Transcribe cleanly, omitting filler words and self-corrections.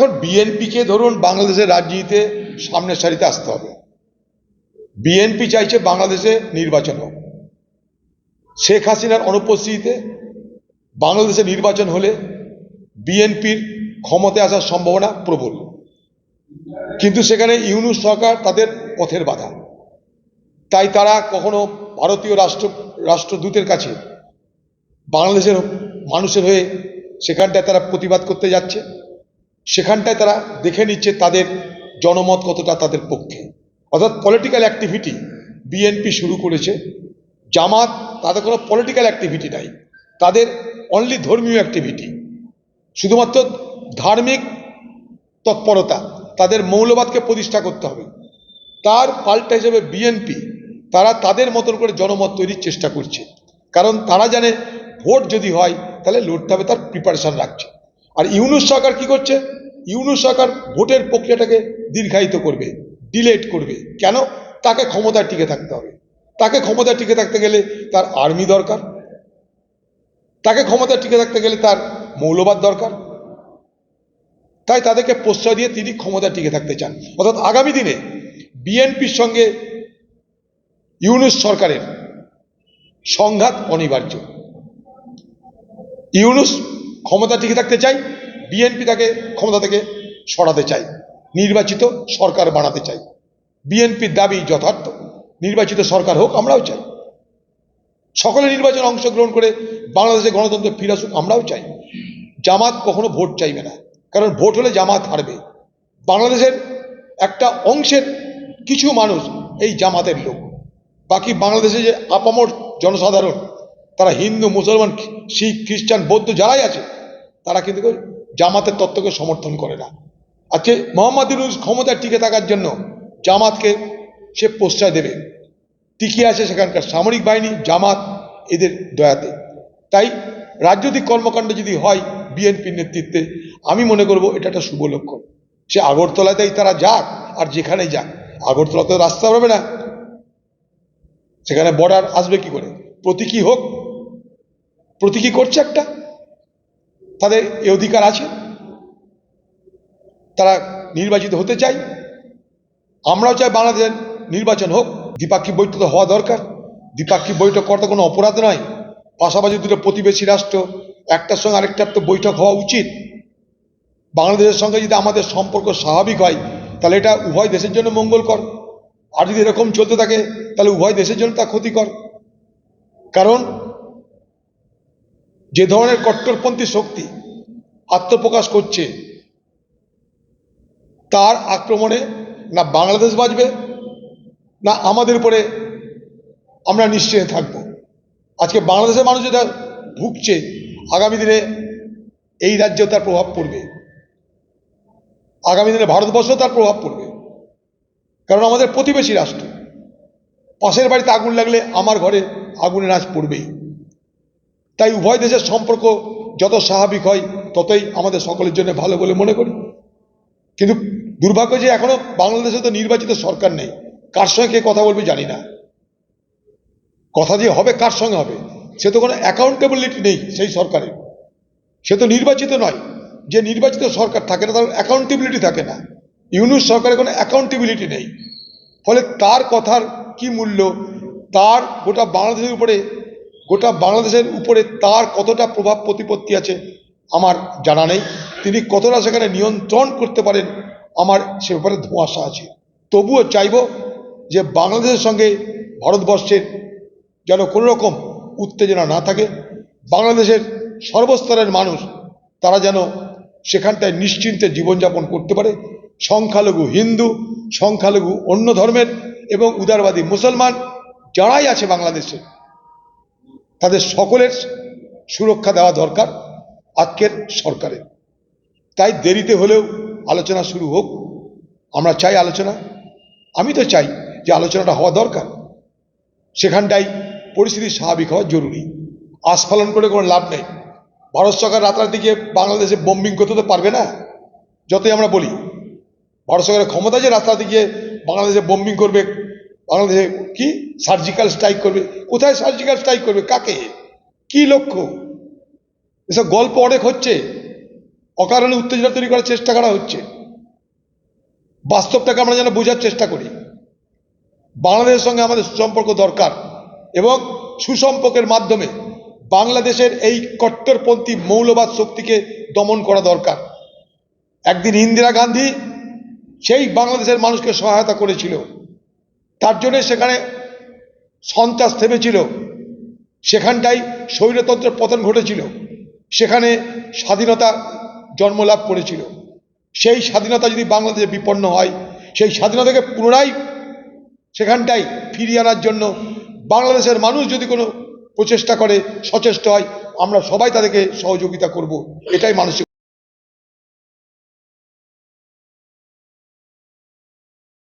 এখন বিএনপিকে ধরুন বাংলাদেশের রাজনীতিতে সামনের সারিতে আসতে হবে। বিএনপি চাইছে বাংলাদেশে নির্বাচন হোক। শেখ হাসিনার অনুপস্থিতিতে বাংলাদেশে নির্বাচন হলে বিএনপির ক্ষমতায় আসার সম্ভাবনা প্রবল, কিন্তু সেখানে ইউনূস সরকার তাদের পথের বাধা। তাই তারা কখনো ভারতীয় রাষ্ট্রদূতের কাছে বাংলাদেশের মানুষের হয়ে সেখানটায় তারা প্রতিবাদ করতে যাচ্ছে, সেখানটায় তারা দেখে নিচ্ছে তাদের জনমত কতটা তাদের পক্ষে। অর্থাৎ পলিটিক্যাল অ্যাক্টিভিটি বিএনপি শুরু করেছে। জামাত তাদের কোনো পলিটিক্যাল অ্যাক্টিভিটি নাই, তাদের অনলি ধর্মীয় অ্যাক্টিভিটি, শুধুমাত্র ধার্মিক তৎপরতা, তাদের মৌলবাদকে প্রতিষ্ঠা করতে হবে। তার পাল্টা হিসেবে বিএনপি তারা তাদের মতন করে জনমত তৈরির চেষ্টা করছে, কারণ তারা জানে ভোট যদি হয় তাহলে লড়তে হবে, তার প্রিপারেশন রাখছে। আর ইউনূস সরকার কি করছে? ইউনূস সরকার ভোটের প্রক্রিয়াটাকে দীর্ঘায়িত করবে, ডিলেট করবে। কেন? তাকে ক্ষমতায় টিকে থাকতে হবে। তাকে ক্ষমতায় টিকে থাকতে গেলে তার আর্মি দরকার, তাকে ক্ষমতায় টিকে থাকতে গেলে তার মৌলবাদ দরকার। তাই তাদেরকে প্রশ্রয় দিয়ে তিনি ক্ষমতায় টিকে থাকতে চান। অর্থাৎ আগামী দিনে বিএনপির সঙ্গে ইউনূস সরকারের সংঘাত অনিবার্য। ইউনূস ক্ষমতা টিকে থাকতে চাই, বিএনপি তাকে ক্ষমতা থেকে সরাতে চাই, নির্বাচিত সরকার বানাতে চাই। বিএনপির দাবি যথার্থ, নির্বাচিত সরকার হোক, আমরাও চাই। সকলে নির্বাচনে অংশগ্রহণ করে বাংলাদেশে গণতন্ত্র ফিরে আসুক, আমরাও চাই। জামাত কখনো ভোট চাইবে না, কারণ ভোট হলে জামাত হারবে। বাংলাদেশের একটা অংশের কিছু মানুষ এই জামাতের লোক, বাকি বাংলাদেশে যে আপামর জনসাধারণ, তারা হিন্দু, মুসলমান, শিখ, খ্রিস্টান, বৌদ্ধ যারাই আছে, তারা কিন্তু জামাতের তত্ত্বকে সমর্থন করে না। আজকে মোহাম্মদ ইউনূস ক্ষমতায় টিকে থাকার জন্য জামাতকে সে প্রশ্রয় দেবে, টিকে আছে সেখানকার সামরিক বাহিনী, জামাত, এদের দয়াতে। তাই রাজনৈতিক কর্মকাণ্ড যদি হয় বিএনপির নেতৃত্বে, আমি মনে করব এটা একটা শুভ লক্ষণ। সে আগরতলাতেই তারা যাক আর যেখানেই যাক, আগরতলাতে রাস্তা হবে না, সেখানে বর্ডার আসবে কি করে? প্রতীকী হোক, প্রতীকী করছে একটা, তাদের এ অধিকার আছে, তারা নির্বাচিত হতে চাই। আমরাও চাই বাংলাদেশের নির্বাচন হোক, দ্বিপাক্ষিক বৈঠক তো হওয়া দরকার। দ্বিপাক্ষিক বৈঠক করতে কোনো অপরাধ নয়। পাশাপাশি দুটো প্রতিবেশী রাষ্ট্র, একটার সঙ্গে আরেকটার তো বৈঠক হওয়া উচিত। বাংলাদেশের সঙ্গে যদি আমাদের সম্পর্ক স্বাভাবিক হয় তাহলে এটা উভয় দেশের জন্য মঙ্গলকর। আর যদি এরকম চলতে থাকে তাহলে উভয় দেশের জন্য তা ক্ষতিকর। কারণ যে ধরনের কট্টরপন্থী শক্তি আত্মপ্রকাশ করছে, তার আক্রমণে না বাংলাদেশ বাঁচবে, না আমাদের উপরে আমরা নিশ্চিন্ত থাকব। আজকে বাংলাদেশের মানুষ যেটা ভুগছে, আগামী দিনে এই রাজ্যেও তার প্রভাব পড়বে, আগামী দিনে ভারতবর্ষেও তার প্রভাব পড়বে। কারণ আমাদের প্রতিবেশী রাষ্ট্র, পাশের বাড়িতে আগুন লাগলে আমার ঘরে আগুনের আঁচ পড়বেই। তাই উভয় দেশের সম্পর্ক যত স্বাভাবিক হয় ততই আমাদের সকলের জন্য ভালো বলে মনে করি। কিন্তু দুর্ভাগ্য যে এখনো বাংলাদেশে তো নির্বাচিত সরকার নেই। কার সঙ্গে কে কথা বলবে জানি না। কথা যে হবে কার সঙ্গে হবে, সে তো কোনো অ্যাকাউন্টেবিলিটি নেই সেই সরকারের। সে তো নির্বাচিত নয়। যে নির্বাচিত সরকার থাকে না তার অ্যাকাউন্টেবিলিটি থাকে না। ইউনূস সরকারের কোনো অ্যাকাউন্টেবিলিটি নেই। ফলে তার কথার কি মূল্য, তার গোটা বাংলাদেশের উপরে তার কতটা প্রভাব প্রতিপত্তি আছে আমার জানা নেই। তিনি কতটা সেখানে নিয়ন্ত্রণ করতে পারেন আমার সে ব্যাপারে ধোঁয়াশা আছে। তবুও চাইব যে বাংলাদেশের সঙ্গে ভারতবর্ষের যেন কোনো রকম উত্তেজনা না থাকে। বাংলাদেশের সর্বস্তরের মানুষ তারা যেন সেখানটায় নিশ্চিন্তে জীবনযাপন করতে পারে। সংখ্যালঘু হিন্দু, সংখ্যালঘু অন্য ধর্মের এবং উদারবাদী মুসলমান যারাই আছে বাংলাদেশে, তাদের সকলের সুরক্ষা দেওয়া দরকার আজকের সরকারের। তাই দেরিতে হলেও আলোচনা শুরু হোক। আমরা চাই আলোচনা, আমি তো চাই যে আলোচনাটা হওয়া দরকার। সেখানটাই পরিস্থিতি স্বাভাবিক হওয়া জরুরি। আস্ফালন করে কোনো লাভ নেই। ভারত সরকার রাতারাতি গিয়ে বাংলাদেশে বোম্বিং করতে তো পারবে না। যতই আমরা বলি ভারত সরকারের ক্ষমতা যে রাতারাতি গিয়ে বাংলাদেশে বোম্বিং করবে, বাংলাদেশে কি সার্জিক্যাল স্ট্রাইক করবে। কোথায় সার্জিক্যাল স্ট্রাইক করবে, কাকে, কি লক্ষ্য? এসব গল্প অনেক হচ্ছে, অকারণে উত্তেজনা তৈরি করার চেষ্টা করা হচ্ছে। বাস্তবটাকে আমরা যেন বোঝার চেষ্টা করি। বাংলাদেশের সঙ্গে আমাদের সুসম্পর্ক দরকার এবং সুসম্পর্কের মাধ্যমে বাংলাদেশের এই কট্টরপন্থী মৌলবাদ শক্তিকে দমন করা দরকার। একদিন ইন্দিরা গান্ধী সেই বাংলাদেশের মানুষকে সহায়তা করেছিল, তার জন্য সেখানে সন্ত্রাস থেমেছিল, সেখানটাই স্বৈরতন্ত্রের পতন ঘটেছিল, সেখানে স্বাধীনতা জন্মলাভ করেছিল। সেই স্বাধীনতা যদি বাংলাদেশে বিপন্ন হয়, সেই স্বাধীনতাকে পুনরায় সেখানটাই ফিরিয়ে আনার জন্য বাংলাদেশের মানুষ যদি কোনো প্রচেষ্টা করে, সচেষ্ট হয়, আমরা সবাই তাদেরকে সহযোগিতা করব। এটাই মানসিক